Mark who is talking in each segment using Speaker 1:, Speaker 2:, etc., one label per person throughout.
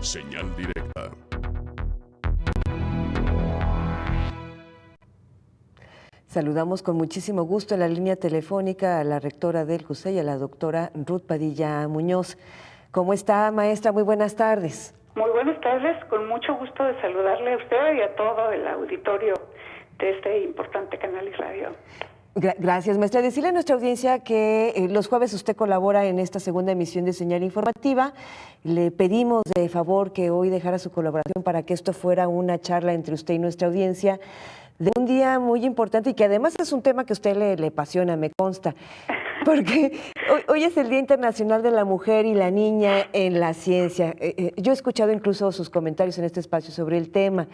Speaker 1: Señal directa.
Speaker 2: Saludamos con muchísimo gusto en la línea telefónica a la rectora del CUSEI, a la doctora Ruth Padilla Muñoz. ¿Cómo está, maestra? Muy buenas tardes.
Speaker 3: Muy buenas tardes, con mucho gusto de saludarle a usted y a todo el auditorio de este importante canal y radio.
Speaker 2: Gracias, maestra. Decirle a nuestra audiencia que los jueves usted colabora en esta segunda emisión de Señal Informativa. Le pedimos de favor que hoy dejara su colaboración para que esto fuera una charla entre usted y nuestra audiencia de un día muy importante y que además es un tema que a usted le apasiona, me consta, porque hoy es el Día Internacional de la Mujer y la Niña en la Ciencia. Yo he escuchado incluso sus comentarios en este espacio sobre el tema.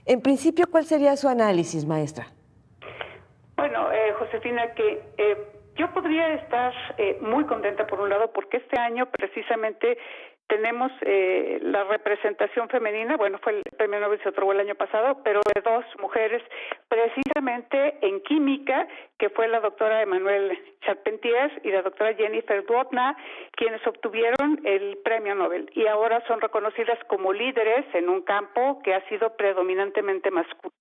Speaker 2: En principio, ¿cuál sería su análisis, maestra?
Speaker 3: Bueno, Josefina, que yo podría estar muy contenta por un lado porque este año precisamente tenemos la representación femenina, bueno, fue el premio Nobel se otorgó el año pasado, pero de dos mujeres precisamente en química, que fue la doctora Emmanuelle Charpentier y la doctora Jennifer Doudna, quienes obtuvieron el premio Nobel y ahora son reconocidas como líderes en un campo que ha sido predominantemente masculino.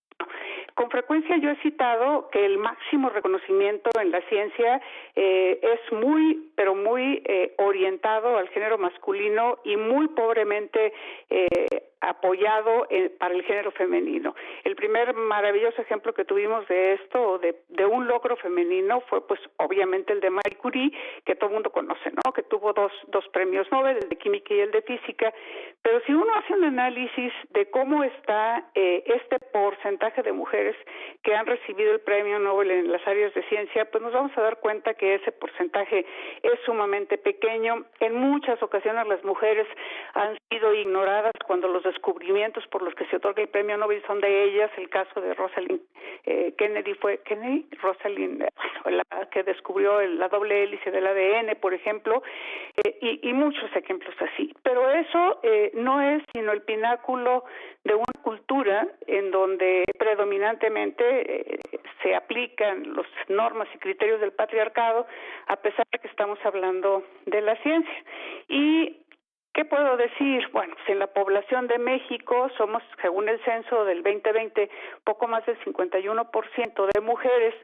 Speaker 3: Con frecuencia yo he citado que el máximo reconocimiento en la ciencia es muy, pero muy orientado al género masculino y muy pobremente apoyado para el género femenino. El primer maravilloso ejemplo que tuvimos de esto, de un logro femenino, fue pues obviamente el de Marie Curie, que todo el mundo conoce, ¿no? Que tuvo dos premios Nobel, el de química y el de física. Pero si uno hace un análisis de cómo está este porcentaje de mujeres que han recibido el premio Nobel en las áreas de ciencia, pues nos vamos a dar cuenta que ese porcentaje es sumamente pequeño. En muchas ocasiones las mujeres han sido ignoradas cuando los descubrimientos por los que se otorga el premio Nobel son de ellas. El caso de Rosalind Rosalind, la que descubrió la doble hélice del ADN, por ejemplo, y muchos ejemplos así. Pero eso no es sino el pináculo de una cultura en donde predominantemente se aplican las normas y criterios del patriarcado, a pesar de que estamos hablando de la ciencia. Y ¿qué puedo decir? Bueno, pues en la población de México somos, según el censo del 2020, poco más del 51% de mujeres.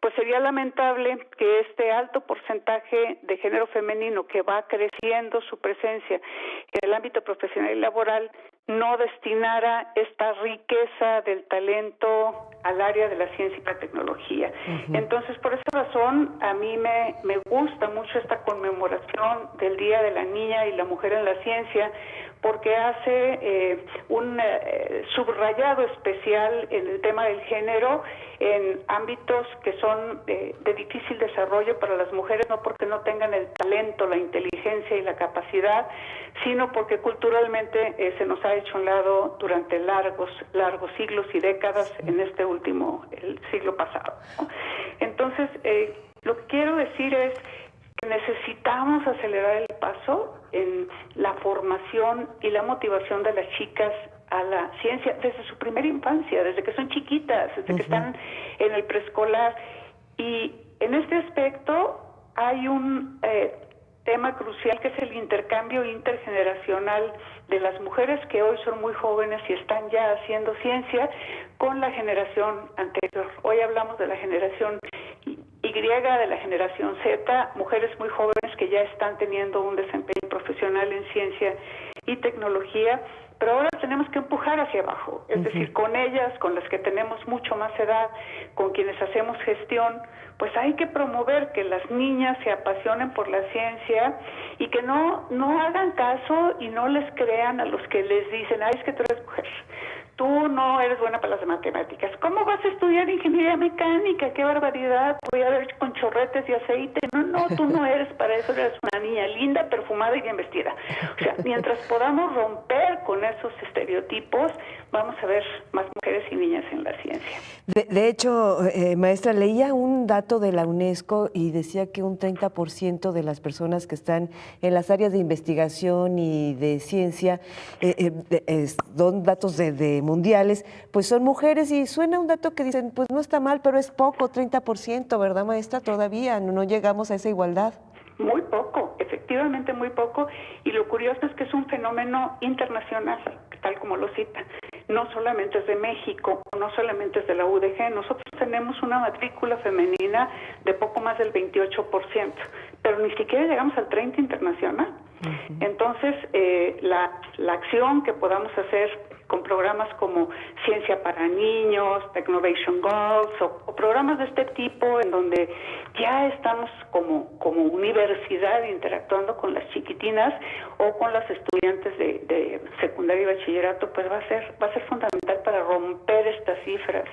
Speaker 3: Pues sería lamentable que este alto porcentaje de género femenino que va creciendo su presencia en el ámbito profesional y laboral no destinara esta riqueza del talento al área de la ciencia y la tecnología. Entonces, por esa razón, a mí me gusta mucho esta conmemoración del Día de la Niña y la Mujer en la Ciencia, porque hace un subrayado especial en el tema del género en ámbitos que son de difícil desarrollo para las mujeres, no porque no tengan el talento, la inteligencia y la capacidad, sino porque culturalmente se nos ha hecho a un lado durante largos siglos y décadas en este último, el siglo pasado, ¿no? Entonces, lo que quiero decir es que necesitamos acelerar el paso en la formación y la motivación de las chicas a la ciencia desde su primera infancia, desde que son chiquitas, desde que están en el preescolar. Y en este aspecto hay un tema crucial que es el intercambio intergeneracional de las mujeres que hoy son muy jóvenes y están ya haciendo ciencia con la generación anterior. Hoy hablamos de la generación Y, de la generación Z, mujeres muy jóvenes que ya están teniendo un desempeño profesional en ciencia y tecnología, pero ahora tenemos que empujar hacia abajo, es decir, con ellas, con las que tenemos mucho más edad, con quienes hacemos gestión, pues hay que promover que las niñas se apasionen por la ciencia y que no hagan caso y no les crean a los que les dicen, es que tú eres mujer, tú no eres buena para las matemáticas, ¿cómo vas a estudiar ingeniería mecánica? ¡Qué barbaridad! Voy a ver con chorretes y aceite. No, tú no eres para eso, eres una niña linda, perfumada y bien vestida. O sea, mientras podamos romper con esos estereotipos, vamos a ver más mujeres y niñas en la ciencia.
Speaker 2: De hecho, maestra, leía un dato de la UNESCO y decía que un 30% de las personas que están en las áreas de investigación y de ciencia, son datos de mundiales, pues son mujeres, y suena un dato que dicen, pues no está mal, pero es poco, 30%, ¿verdad, maestra? Todavía no llegamos a esa igualdad.
Speaker 3: Muy poco, efectivamente muy poco, y lo curioso es que es un fenómeno internacional, tal como lo cita. No solamente es de México, no solamente es de la UDG, nosotros tenemos una matrícula femenina de poco más del 28%, pero ni siquiera llegamos al 30% internacional. Entonces, la acción que podamos hacer con programas como Ciencia para Niños, Technovation Girls o programas de este tipo en donde ya estamos como universidad interactuando con las chiquitinas o con las estudiantes de secundaria y bachillerato, pues va a ser fundamental para romper estas cifras,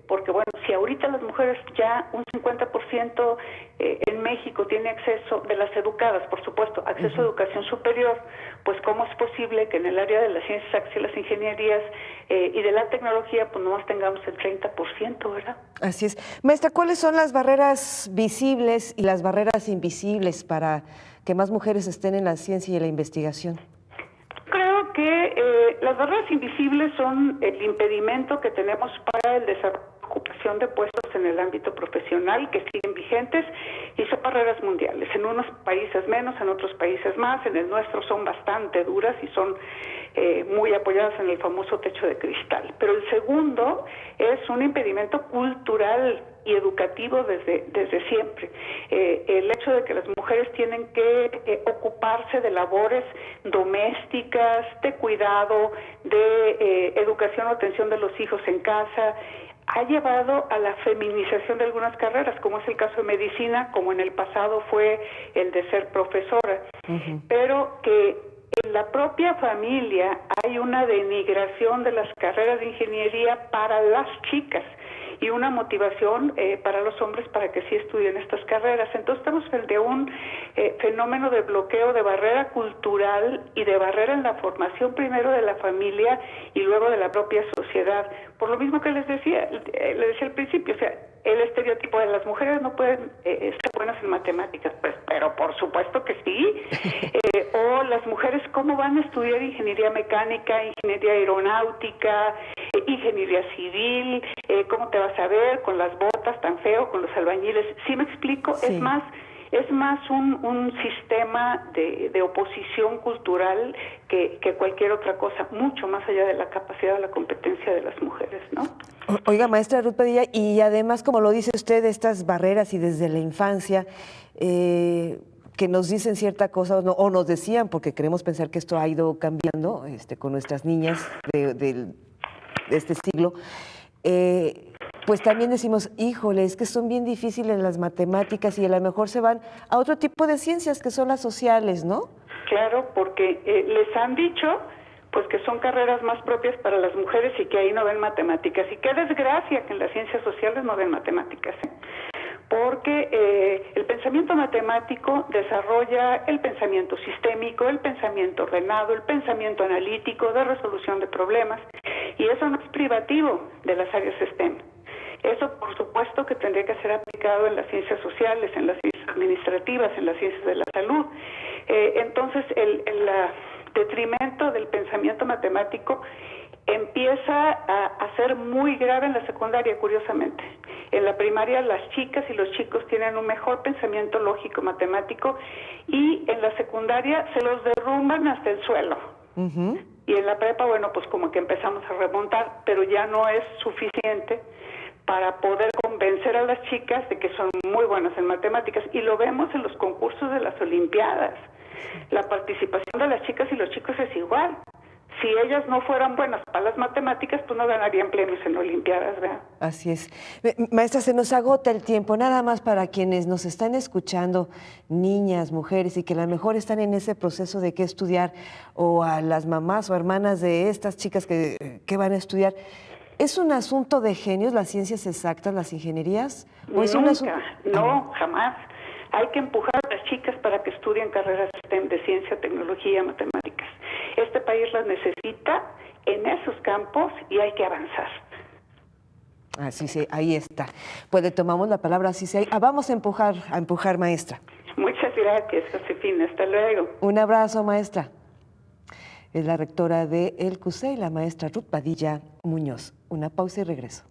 Speaker 3: porque bueno, si ahorita las mujeres ya un 50% en México tiene acceso, de las educadas, por supuesto, acceso a educación superior, pues cómo es posible que en el área de las ciencias exactas y las ingenierías y de la tecnología, pues nomás tengamos el 30%, ¿verdad?
Speaker 2: Así es. Maestra, ¿cuáles son las barreras visibles y las barreras invisibles para que más mujeres estén en la ciencia y en la investigación?
Speaker 3: Creo que las barreras invisibles son el impedimento que tenemos para el desarrollo y ocupación de puestos en el ámbito profesional que siguen vigentes y son barreras mundiales. En unos países menos, en otros países más. En el nuestro son bastante duras y son muy apoyadas en el famoso techo de cristal. Pero el segundo es un impedimento cultural y educativo desde siempre. El hecho de que las mujeres tienen que ocuparse de labores domésticas, de cuidado, de educación o atención de los hijos en casa, ha llevado a la feminización de algunas carreras, como es el caso de medicina, como en el pasado fue el de ser profesora. Pero que en la propia familia hay una denigración de las carreras de ingeniería para las chicas y una motivación para los hombres para que sí estudien estas carreras. Entonces estamos frente a un fenómeno de bloqueo, de barrera cultural y de barrera en la formación primero de la familia y luego de la propia sociedad. Por lo mismo que les decía al principio, o sea, el estereotipo de las mujeres no pueden ser buenas en matemáticas, pues, pero por supuesto que sí. O las mujeres, ¿cómo van a estudiar ingeniería mecánica, ingeniería aeronáutica, ingeniería civil? ¿Cómo te vas a ver con las botas tan feo, con los albañiles? ¿Sí me explico? Sí. Es más un sistema de oposición cultural que cualquier otra cosa, mucho más allá de la capacidad o la competencia de las mujeres, ¿no?
Speaker 2: Oiga, maestra Ruth Padilla, y además, como lo dice usted, estas barreras y desde la infancia, que nos dicen cierta cosa o nos decían, porque queremos pensar que esto ha ido cambiando con nuestras niñas de este siglo, pues también decimos, híjole, es que son bien difíciles las matemáticas y a lo mejor se van a otro tipo de ciencias que son las sociales, ¿no?
Speaker 3: Claro, porque les han dicho pues que son carreras más propias para las mujeres y que ahí no ven matemáticas. Y qué desgracia que en las ciencias sociales no ven matemáticas, porque el pensamiento matemático desarrolla el pensamiento sistémico, el pensamiento ordenado, el pensamiento analítico de resolución de problemas, y eso no es privativo de las áreas STEM. Eso, por supuesto, que tendría que ser aplicado en las ciencias sociales, en las ciencias administrativas, en las ciencias de la salud. Entonces, el detrimento del pensamiento matemático empieza a ser muy grave en la secundaria, curiosamente. En la primaria las chicas y los chicos tienen un mejor pensamiento lógico matemático y en la secundaria se los derrumban hasta el suelo. Y en la prepa, bueno, pues como que empezamos a remontar, pero ya no es suficiente para poder convencer a las chicas de que son muy buenas en matemáticas. Y lo vemos en los concursos de las Olimpiadas. La participación de las chicas y los chicos es igual. Si ellas no fueran buenas para las matemáticas, pues no ganarían premios en Olimpiadas, ¿verdad?
Speaker 2: Así es. Maestra, se nos agota el tiempo. Nada más para quienes nos están escuchando, niñas, mujeres, y que a lo mejor están en ese proceso de qué estudiar, o a las mamás o hermanas de estas chicas que van a estudiar. ¿Es un asunto de genios las ciencias exactas, las ingenierías? ¿O es
Speaker 3: no, jamás. Hay que empujar a las chicas para que estudien carreras STEM de ciencia, tecnología, matemáticas. Este país las necesita en esos campos y hay que avanzar.
Speaker 2: Así sí, ahí está. Pues le tomamos la palabra, así sí. Vamos a empujar, maestra.
Speaker 3: Muchas gracias, Josefina. Hasta luego.
Speaker 2: Un abrazo, maestra. Es la rectora de el CUSEI, la maestra Ruth Padilla Muñoz. Una pausa y regreso.